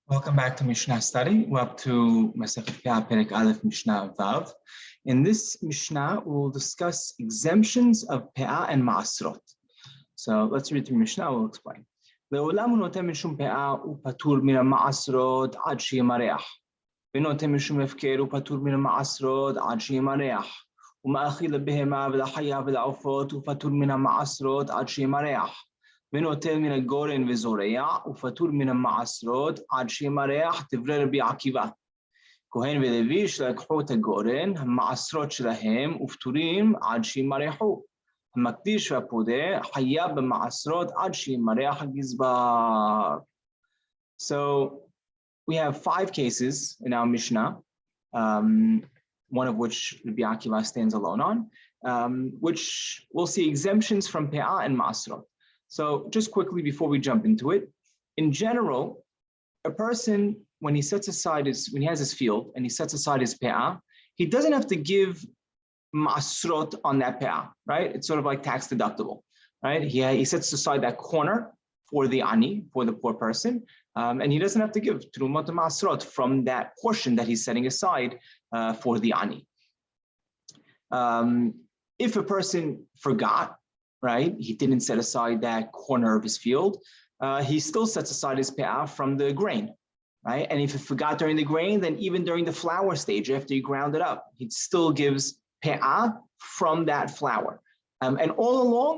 Welcome back to Mishna study. We're up to Masechet Peah Perek Aleph Mishnah Vav. In this Mishnah, we'll discuss exemptions of Peah and Maasrot. So let's read through Mishnah. We'll explain. לעולם הוא נותן משום פאה ופטור מן המעשרות עד שימרח. ונותן משום הפקר ופטור מן המעשרות עד שימרח. ומאכיל לבהמה ולחיה ולעופות ופטור מן המעשרות עד שימרח. ונוטל מן הגורן וזורע, ופטור מן המעשרות עד שימרח, דברי רבי עקיבא. כהן ולוי שלקחו את הגורן, המעשרות שלהם, ופטורים עד שימרחו. המקדיש והפודה חייב במעשרות עד שימרח הגזבר. So we have 5 cases in our Mishnah, one of which Rabbi Akiva stands alone on, which we'll see exemptions from Peah and Maasrot. So just quickly before we jump into it, in general, a person, when he has his field and he sets aside his peah, he doesn't have to give maasrot on that peah, right? It's sort of like tax deductible, right? He sets aside that corner for the ani, for the poor person, and he doesn't have to give trumot maasrot from that portion that he's setting aside for the ani. If a person forgot, right, he didn't set aside that corner of his field, he still sets aside his peah from the grain, right? And if he forgot during the grain, then even during the flour stage, after you ground it up, he still gives peah from that flour. And all along,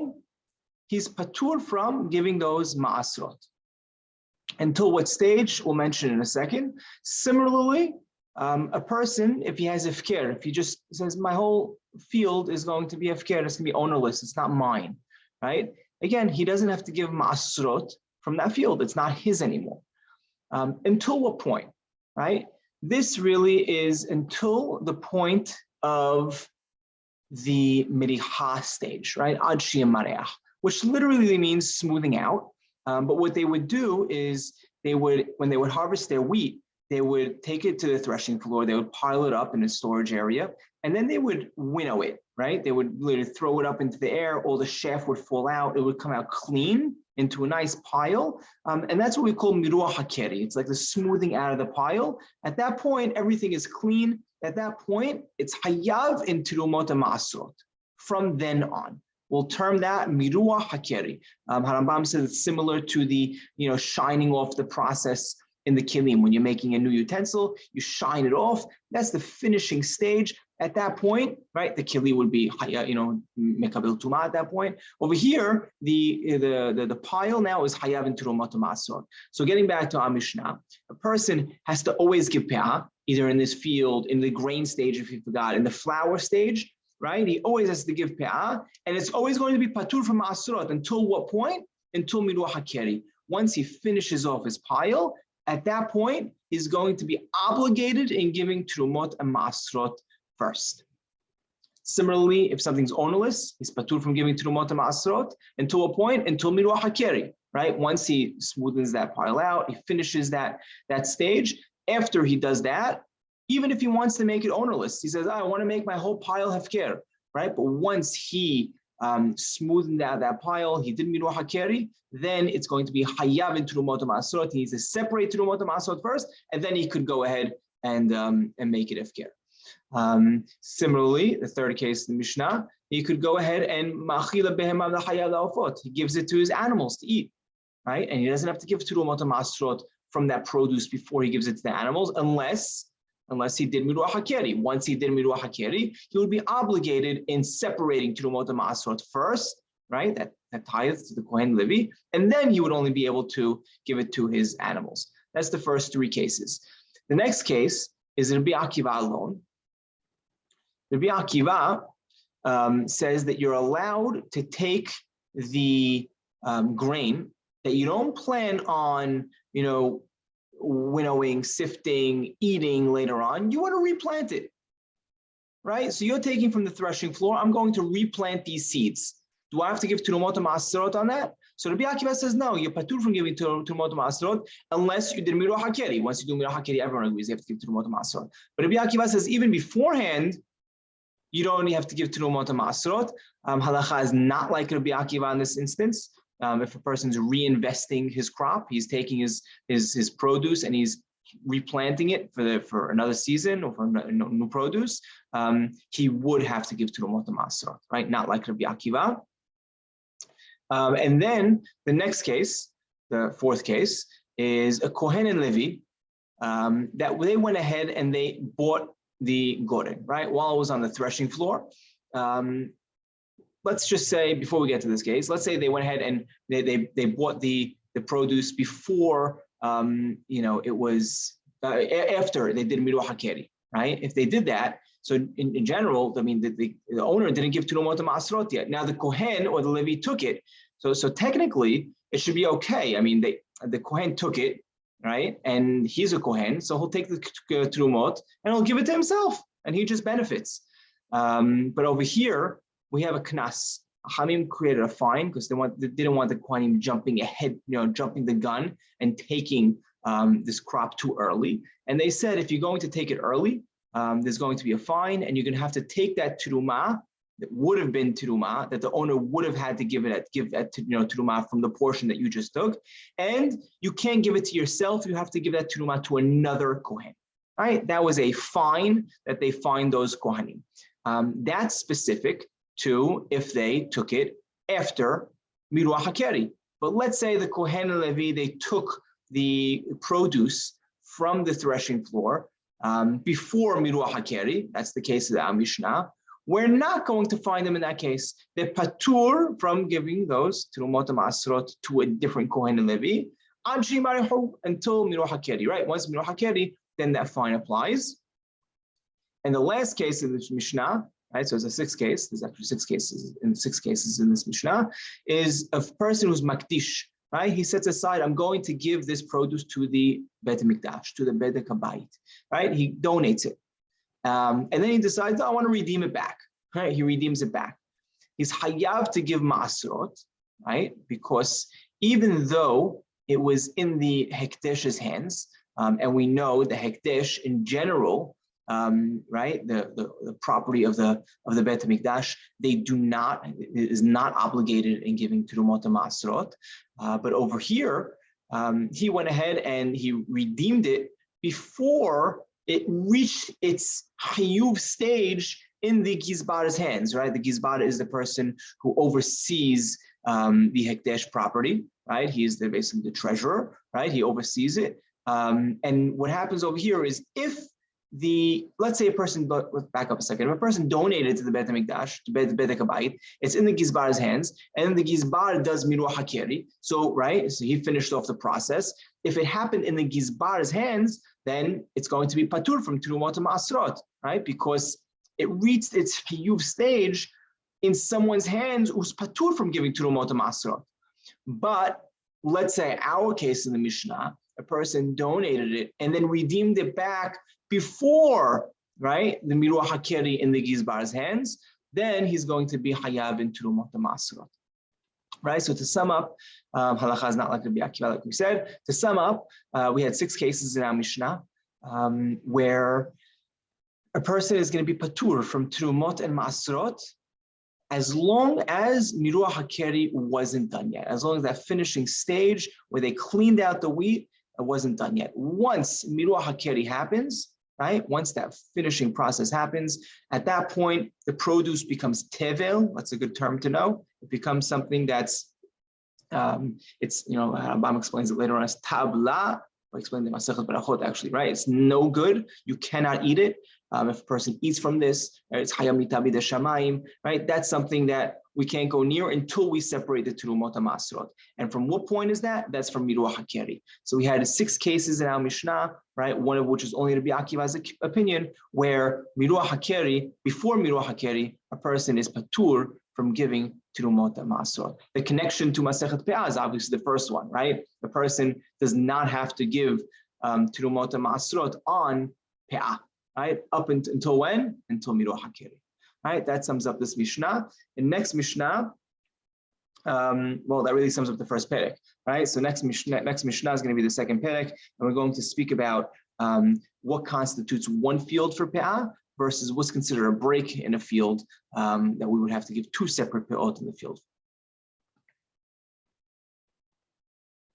he's patur from giving those maasrot. Until what stage, we'll mention in a second. Similarly, a person, if he has ifker, if he just says, my whole field is going to be ifker, it's going to be ownerless, it's not mine, right? Again, he doesn't have to give maasrot from that field, it's not his anymore. Until what point, right? This really is until the point of the miriha stage, right? Ad shi'mareach, which literally means smoothing out. But what they would do is when they would harvest their wheat, they would take it to the threshing floor, they would pile it up in a storage area, and then they would winnow it, right? They would literally throw it up into the air, all the chaff would fall out, it would come out clean into a nice pile, and that's what we call miruah hakeri. It's like the smoothing out of the pile. At that point, everything is clean. At that point, it's hayav in tirumot maasrot. From then on, we'll term that miruah hakeri. Harambam says it's similar to the shining off the process in the kilim. When you're making a new utensil, you shine it off. That's the finishing stage. At that point, right, the kili would be, mekabil tuma at that point. Over here, the pile now is hayav in turumat maasrot. So getting back to our Mishnah, a person has to always give peah, either in this field, in the grain stage, if he forgot, in the flour stage, right? He always has to give peah, and it's always going to be patur from maasrot. Until what point? Until miruah hakeri. Once he finishes off his pile, at that point, he's going to be obligated in giving trumot and maasrot first. Similarly, if something's ownerless, he's patur from giving trumot and maasrot until a point, until miruah hakeri, right? Once he smoothens that pile out, he finishes that stage. After he does that, even if he wants to make it ownerless, he says, I want to make my whole pile hefker, right? But once he smoothened out that pile, he did miruah hakeri, then it's going to be hayav in trumot maasrot. He needs to separate trumot maasrot first, and then he could go ahead and make it hefker. Similarly, the third case in the Mishnah, he could go ahead and ma'achila behema v'chaya la'ofot. He gives it to his animals to eat, right? And he doesn't have to give trumot maasrot from that produce before he gives it to the animals, unless he did miruah hakeri. Once he did miruah hakeri, he would be obligated in separating trumot maasrot first, right? That tithes to the Kohen Levi, and then he would only be able to give it to his animals. That's the first 3 cases. The next case is Rabbi Akiva alone. Rabbi Akiva says that you're allowed to take the grain that you don't plan on, winnowing, sifting, eating later on. You want to replant it, right? So you're taking from the threshing floor, I'm going to replant these seeds. Do I have to give trumot maasrot on that? So Rabbi Akiva says, no, you're patur from giving trumot maasrot unless you did miruah hakeri. Once you do miruah hakeri, everyone agrees you have to give trumot maasrot. But Rabbi Akiva says, even beforehand, you don't only have to give trumot maasrot. Halacha is not like Rabbi Akiva in this instance. if a person's reinvesting his crop, he's taking his produce and he's replanting it for another season or for new produce, he would have to give Terumot Maasrot, right? Not like Rabbi Akiva. And then the next case, the fourth case, is a Kohen and Levi that they went ahead and they bought the goren, right? While it was on the threshing floor. Let's just say, before we get to this case, let's say they went ahead and they bought the produce before, it was after they did Miruah HaKeri, right? If they did that, so in general, I mean, the owner didn't give Terumot Maasrot yet. Now the Kohen or the Levi took it. So technically, it should be okay. I mean, the Kohen took it, right? And he's a Kohen, so he'll take the Terumot and he'll give it to himself, and he just benefits. But over here, we have a knas. Hamim created a fine because they didn't want the Kohanim jumping ahead, jumping the gun and taking this crop too early. And they said, if you're going to take it early, there's going to be a fine, and you're going to have to take that terumah that would have been terumah that the owner would have had to give terumah from the portion that you just took, and you can't give it to yourself. You have to give that terumah to another kohen. Right? That was a fine that they fined those kohanim. That's specific to if they took it after Miruah HaKeri. But let's say the Kohen and Levi, they took the produce from the threshing floor before Miruah HaKeri. That's the case of the Mishna. We're not going to find them in that case. They're patur from giving those Terumot Maasrot to a different Kohen and Levi until Miruah HaKeri, right? Once Miruah HaKeri, then that fine applies. And the last case in this Mishnah, right? So it's a sixth case. There's actually six cases in this Mishnah. Is a person who's makdish, right? He sets aside, I'm going to give this produce to the Bet Mikdash, to the Bedek Habayit, right? He donates it. And then he decides, I want to redeem it back, right? He redeems it back. He's hayav to give Maasrot, right? Because even though it was in the Hekdesh's hands, and we know the Hekdesh in general, right, the property of the Bet Mikdash, is not obligated in giving Terumot Maasrot. But over here, he went ahead and he redeemed it before it reached its Hayuv stage in the Gizbar's hands, right? The Gizbar is the person who oversees the Hekdesh property, right? He is basically the treasurer, right? He oversees it. And what happens over here is if let's say a person, let's back up a second. If a person donated to the Bet HaMikdash, to Bedek Habayit, it's in the Gizbar's hands, and the Gizbar does Miruah HaKeri. So, right, so he finished off the process. If it happened in the Gizbar's hands, then it's going to be patur from Terumot Maasrot, right? Because it reached its Hiyuv stage in someone's hands who's patur from giving Terumot Maasrot. But let's say our case in the Mishnah, a person donated it and then redeemed it back before, right, the Miruah HaKeri in the Gizbar's hands, then he's going to be hayav in Terumot Maasrot. Right, so to sum up, halacha is not like Rabbi Akiva, like we said. To sum up, we had 6 cases in our Mishnah where a person is going to be patur from Terumot and Maasrot as long as Miruah HaKeri wasn't done yet, as long as that finishing stage where they cleaned out the wheat, it wasn't done yet. Once Miruah HaKeri happens, right? Once that finishing process happens, at that point, the produce becomes tevel. That's a good term to know. It becomes something that's, Rambam explains it later on as tabla. I explained the Masechet Berachot actually, right? It's no good. You cannot eat it. If a person eats from this, it's hayam mitabi de shamayim, right? That's something that we can't go near until we separate the Terumot Maasrot. And from what point is that? That's from Miruah HaKeri. So we had 6 cases in our Mishnah, right? One of which is only Rabbi Akiva's opinion, where Miruah HaKeri, before Miruah HaKeri, a person is patur from giving Terumot Maasrot. The connection to Masechet Peah is obviously the first one, right? The person does not have to give Terumot Maasrot on Peah, right? Up until when? Until Miruah HaKeri. Right, that sums up this Mishnah. And next Mishnah, that really sums up the first perek, right? So next Mishnah is going to be the second perek, and we're going to speak about what constitutes one field for Peah versus what's considered a break in a field that we would have to give 2 separate peot in the field.